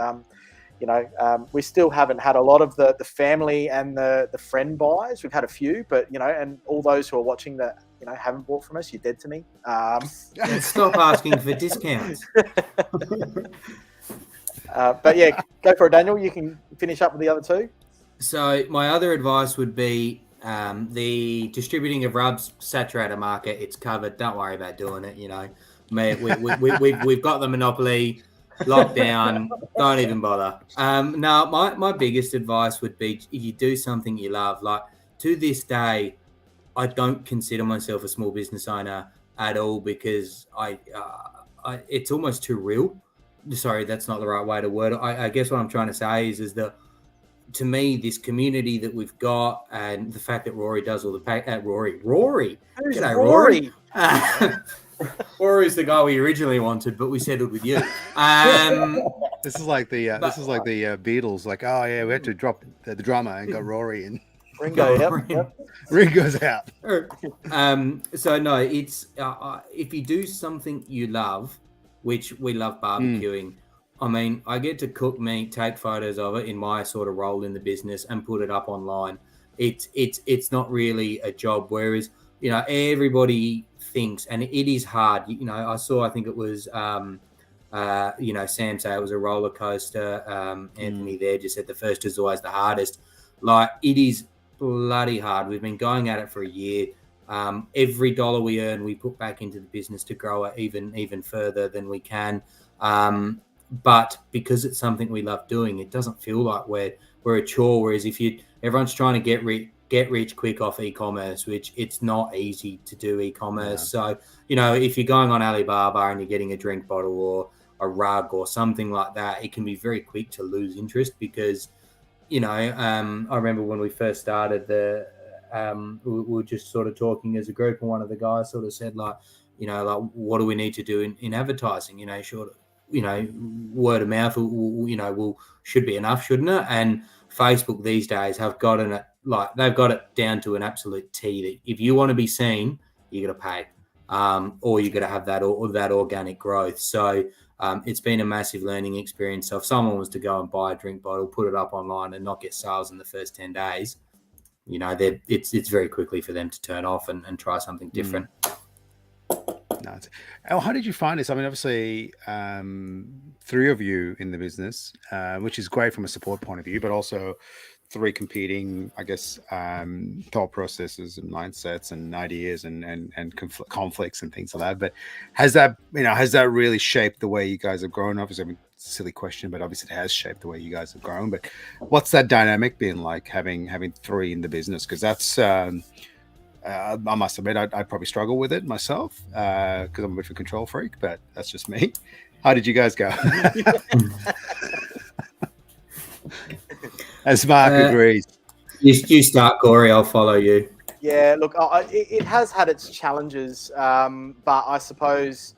we still haven't had a lot of the family and the friend buys. We've had a few, but and all those who are watching that haven't bought from us, you're dead to me. Stop asking for discounts. But yeah, go for it, Daniel. You can finish up with the other 2. So my other advice would be the distributing of rubs, saturated market. It's covered. Don't worry about doing it. We've got the monopoly. Lockdown, don't even bother. No, my biggest advice would be if you do something you love. Like to this day, I don't consider myself a small business owner at all because it's almost too real. Sorry, that's not the right way to word it. I guess what I'm trying to say is that to me, this community that we've got and the fact that Rory does all the Rory. Who's Rory? Rory's the guy we originally wanted, but we settled with you. This is like the Beatles. Like, oh yeah, we had to drop the drummer and got Rory and Ringo. Yep. Ringo's out. So no, it's if you do something you love, which we love barbecuing. I mean, I get to cook meat, take photos of it in my sort of role in the business, and put it up online. It's not really a job. Whereas everybody thinks, and it is hard. I think it was, Sam say it was a roller coaster. Anthony there just said the first is always the hardest. Like, it is bloody hard. We've been going at it for a year. Every dollar we earn, we put back into the business to grow it even further than we can. But because it's something we love doing, it doesn't feel like we're a chore. Whereas if everyone's trying to get rich quick off e-commerce, which it's not easy to do e-commerce. Yeah. So, if you're going on Alibaba and you're getting a drink bottle or a rug or something like that, it can be very quick to lose interest because, I remember when we first started we were just sort of talking as a group, and one of the guys sort of said, like, what do we need to do in advertising? Word of mouth, should be enough, shouldn't it? And Facebook these days have gotten it, like, they've got it down to an absolute T that if you want to be seen, you got to pay, or you got to have that organic growth. So it's been a massive learning experience. So if someone was to go and buy a drink bottle, put it up online, and not get sales in the first 10 days, it's very quickly for them to turn off and try something different. No. How did you find this? I mean, obviously, 3 of you in the business, which is great from a support point of view, but also 3 competing, I guess, thought processes and mindsets and ideas and conflicts and things like that. But has that really shaped the way you guys have grown? Obviously, I mean, it's a silly question, but obviously it has shaped the way you guys have grown. But what's that dynamic been like having 3 in the business? Because that's I must admit, I'd probably struggle with it myself because I'm a bit of a control freak, but that's just me. How did you guys go? As Mark agrees. You start, Corey. I'll follow you. Yeah, look, it has had its challenges, but I suppose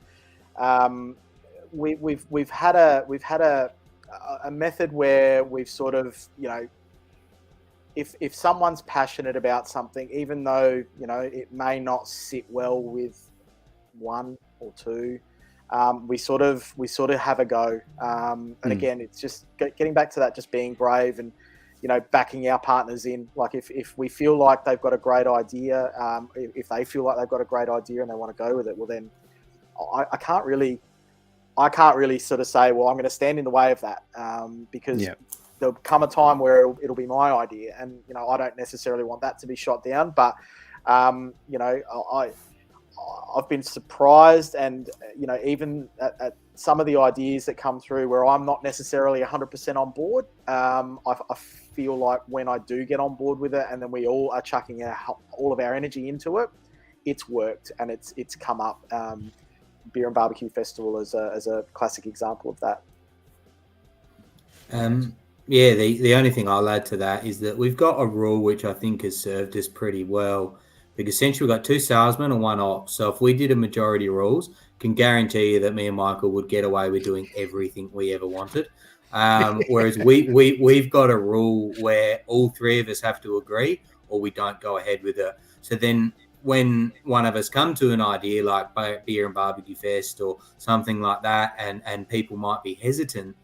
we've had a method where we've sort of, if someone's passionate about something, even though it may not sit well with 1 or 2, we sort of have a go. And again, it's just getting back to that, just being brave and backing our partners in. Like if we feel like they've got a great idea, if they feel like they've got a great idea and they want to go with it, well then I can't really sort of say, well, I'm going to stand in the way of that, because there'll come a time where it'll be my idea, and I don't necessarily want that to be shot down. But I've been surprised, and even at some of the ideas that come through where I'm not necessarily 100% on board, I feel like when I do get on board with it, and then we all are chucking all of our energy into it, it's worked and it's come up. Beer and Barbecue Festival as a classic example of that. The only thing I'll add to that is that we've got a rule which I think has served us pretty well, because essentially we've got 2 salesmen and 1 op. So if we did a majority rules, can guarantee you that me and Michael would get away with doing everything we ever wanted. Whereas we've got a rule where all 3 of us have to agree or we don't go ahead with it. So then when one of us come to an idea like Beer and Barbecue Fest or something like that, and people might be hesitant,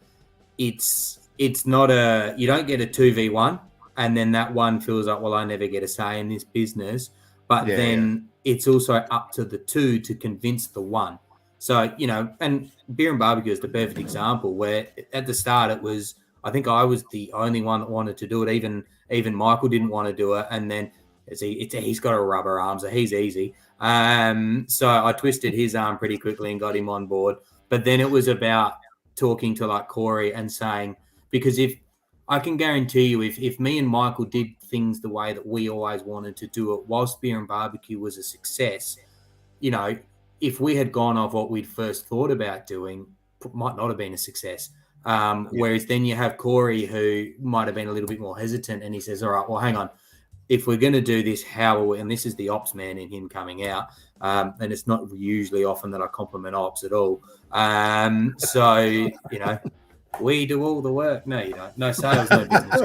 it's not you don't get a 2v1 and then that one feels like, well, I never get a say in this business. But it's also up to the 2 to convince the 1. So, and Beer and Barbecue is the perfect example where at the start it was, I think I was the only one that wanted to do it. Even Michael didn't want to do it. And then he's got a rubber arm, so he's easy. So I twisted his arm pretty quickly and got him on board. But then it was about talking to like Corey and saying, because if I can guarantee you, if me and Michael did things the way that we always wanted to do it, whilst Beer and Barbecue was a success, if we had gone off what we'd first thought about doing, might not have been a success. Whereas then you have Corey, who might have been a little bit more hesitant, and he says, all right, well, hang on. If we're going to do this, how are we? And this is the ops man in him coming out. And it's not usually often that I compliment ops at all. So, we do all the work. No, you don't. No sales, no business.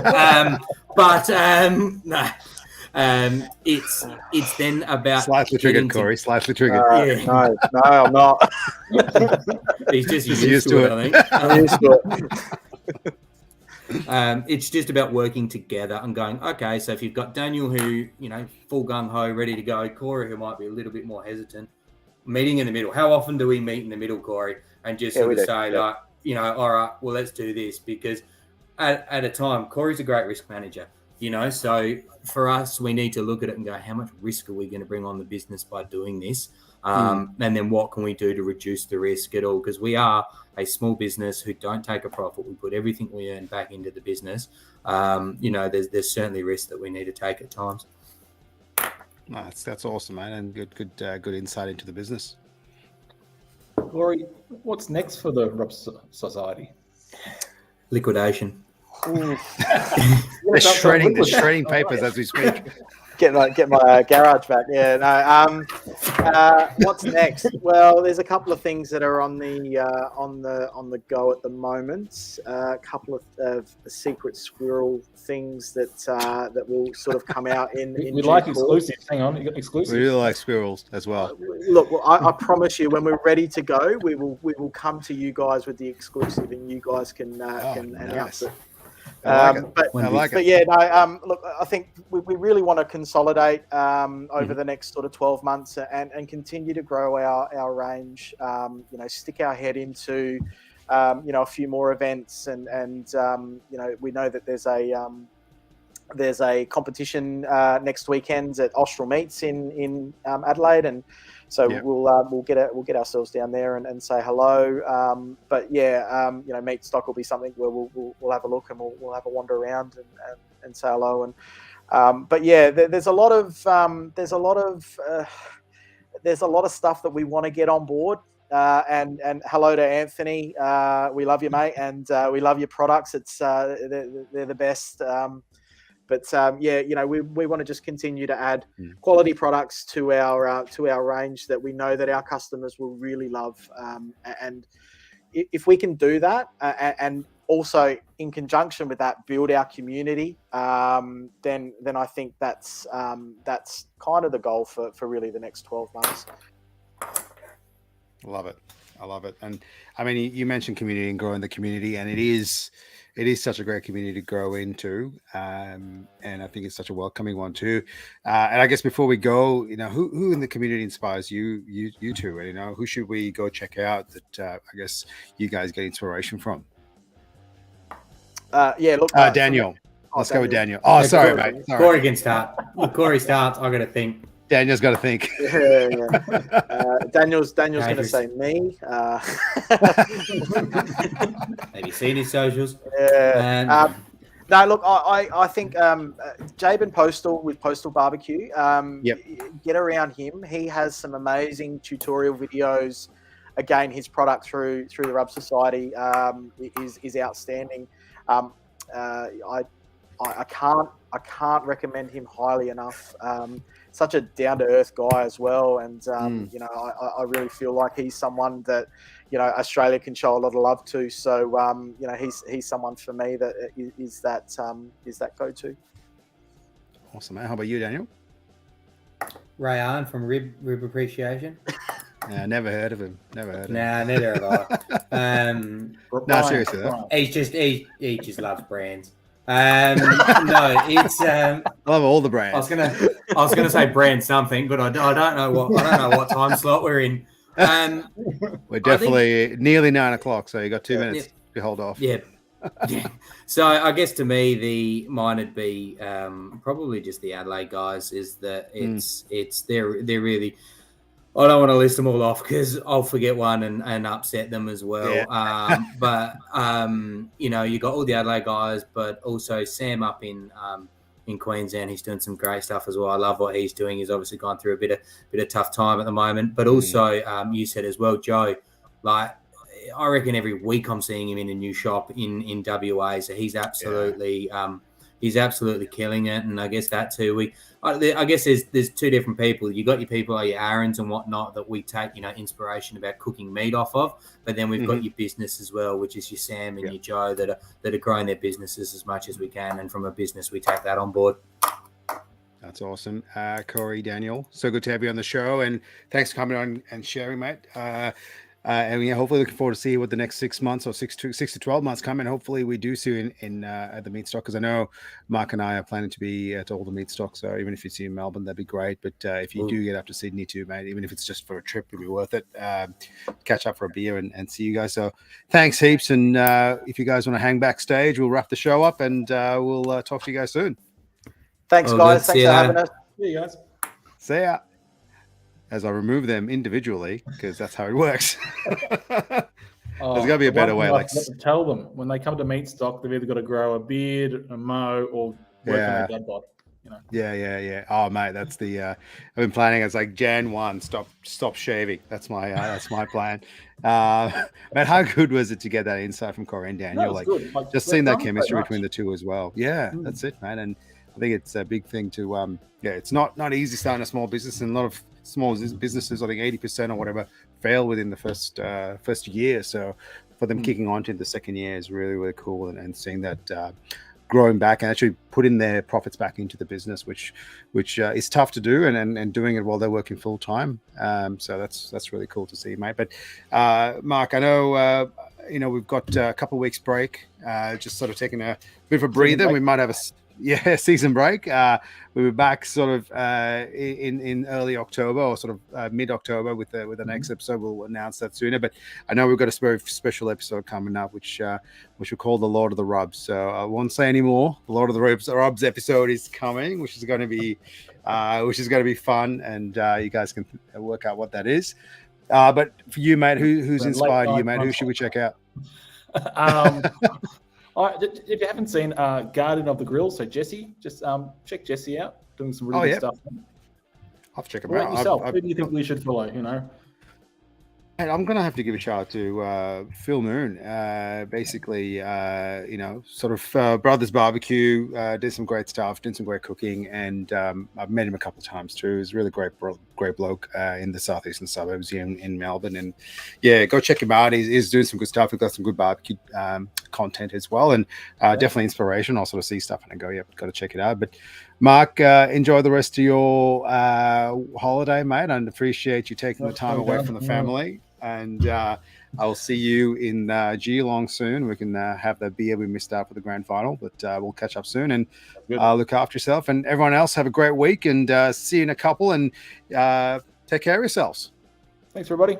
No. It's then about slightly triggered, Corey. Slightly triggered. No, I'm not. He's just used to it. I think. I'm used to it. It's just about working together and going, okay, so if you've got Daniel who, full gung-ho, ready to go, Corey who might be a little bit more hesitant, meeting in the middle. How often do we meet in the middle, Corey, and just sort of say, like, all right, well, let's do this? Because at a time, Corey's a great risk manager, so for us, we need to look at it and go, how much risk are we going to bring on the business by doing this? And then what can we do to reduce the risk at all? Because we are a small business who don't take a profit. We put everything we earn back into the business. There's certainly risk that we need to take at times. No, that's awesome, man, and good insight into the business. Corey, what's next for the Rubs Society? Liquidation. They're shredding papers as we speak. Get my garage back. Yeah. No. What's next? Well, there's a couple of things that are on the go at the moment. A couple of secret squirrel things that will sort of come out in. We like exclusives. Hang on, you got exclusives. We really like squirrels as well. Look, I promise you, when we're ready to go, we will come to you guys with the exclusive, and you guys can announce it. But yeah, no. Look, I think we really want to consolidate over the next sort of 12 months and continue to grow our range. Stick our head into a few more events, and we know that there's a competition next weekend at Austral Meats in Adelaide, and so we'll get ourselves down there and say hello. Meat stock will be something where we'll have a look, and we'll have a wander around and say hello. And there's a lot of stuff that we want to get on board. And hello to Anthony. We love you, mate, and we love your products. They're the best. We want to just continue to add quality products to our range that we know that our customers will really love. And if we can do that, and also in conjunction with that, build our community, then I think that's kind of the goal for really the next 12 months. I love it. And I mean, you mentioned community and growing the community, and it is such a great community to grow into. And I think it's such a welcoming one too. And I guess before we go, who in the community inspires you two? And, who should we go check out that I guess you guys get inspiration from? Daniel. Let's go with Daniel. Oh, sorry, mate. Sorry. Corey can start. When Corey starts, I got to think. Daniel's got to think. Daniel's going to say me. Have you seen his socials? Yeah. No, look, I think Jabin Postal with Postal Barbecue. Get around him. He has some amazing tutorial videos. Again, his product through the Rub Society is outstanding. I can't recommend him highly enough. Such a down-to-earth guy as well, and I really feel like he's someone that Australia can show a lot of love to. So he's someone for me that is that go-to. Awesome, man. How about you, Daniel? Reyan from Rib Appreciation. Never heard of him. Nah, neither have I. No, seriously, though. He just loves brands. It's I love all the brands. I was gonna say brand something, but I don't know what time slot we're in. We're definitely nearly 9 o'clock, so you got 2 minutes to hold off. Yeah. So I guess to me, mine would be probably just the Adelaide guys. Is that they're really. I don't want to list them all off because I'll forget one and upset them as well. Yeah. You got all the Adelaide guys, but also Sam up in Queensland. He's doing some great stuff as well. I love what he's doing. He's obviously gone through a bit of tough time at the moment. But also, you said as well, Joe, like I reckon every week I'm seeing him in a new shop in WA. So he's absolutely killing it. And I guess that too. I guess there's two different people. You got your people like your Aarons and whatnot that we take inspiration about cooking meat off of, but then we've got your business as well, which is your Sam and your Joe that are growing their businesses as much as we can, and from a business we take that on board. That's awesome. Corey, Daniel, so good to have you on the show, and thanks for coming on and sharing, mate. and yeah, hopefully looking forward to see what the next 6 months or 6 to 12 months come, and hopefully we do see in at the meat stock, because I know Mark and I are planning to be at all the meat stock. So even if you see in Melbourne, that'd be great. But if you do get up to Sydney too, mate, even if it's just for a trip, it'll be worth it. Catch up for a beer and see you guys. So thanks heaps, and if you guys want to hang backstage, we'll wrap the show up, and we'll talk to you guys soon. Thanks, guys. Thanks for having us. See you guys. See ya. As I remove them individually, because that's how it works. There's got to be a better way. Like, tell them when they come to meat stock, they've either got to grow a beard, a mow, or work on their dad bod. You know. Yeah. Oh, mate, that's the. I've been planning. It's like Jan 1. Stop shaving. That's my plan. Man, how good was it to get that insight from Corey and Daniel? Like just seeing that chemistry between the two as well. Yeah, that's it, man. And I think it's a big thing to. It's not easy starting a small business, and a lot of small businesses, I think 80% or whatever, fail within the first year. So for them kicking on to the second year is really, really cool, and seeing that growing back and actually putting their profits back into the business, which is tough to do, and doing it while they're working full time. So that's really cool to see, mate. But Mark, I know we've got a couple of weeks break, just sort of taking a bit of a breather. We might have a season break. We'll be back sort of in early October, or sort of mid-October with the next episode. We'll announce that sooner. But I know we've got a very special episode coming up, which we call the Lord of the Rubs. So I won't say any more. The Lord of the Rubs episode is coming, which is going to be fun, and you guys can work out what that is. But for you, mate, who's inspired you, mate? Who should we check out? If you haven't seen Guardian of the Grill, so Jesse, just check Jesse out, doing some really good stuff. I'll check him out. Yourself, who do you think we should follow? And I'm gonna have to give a shout out to Phil Moon. Basically, sort of Brothers Barbecue, did some great stuff, did some great cooking, and I've met him a couple of times too. He's a really great bloke in the southeastern suburbs here in Melbourne. And yeah, go check him out. He's doing some good stuff. He's got some good barbecue content as well, and definitely inspiration. I'll sort of see stuff and I go, yeah, got to check it out. But Mark, enjoy the rest of your holiday, mate, and appreciate you taking the time away from the family. And I'll see you in Geelong soon. We can have that beer we missed out for the grand final, but we'll catch up soon. And look after yourself, and everyone else have a great week, and see you in a couple, and take care of yourselves. Thanks, everybody.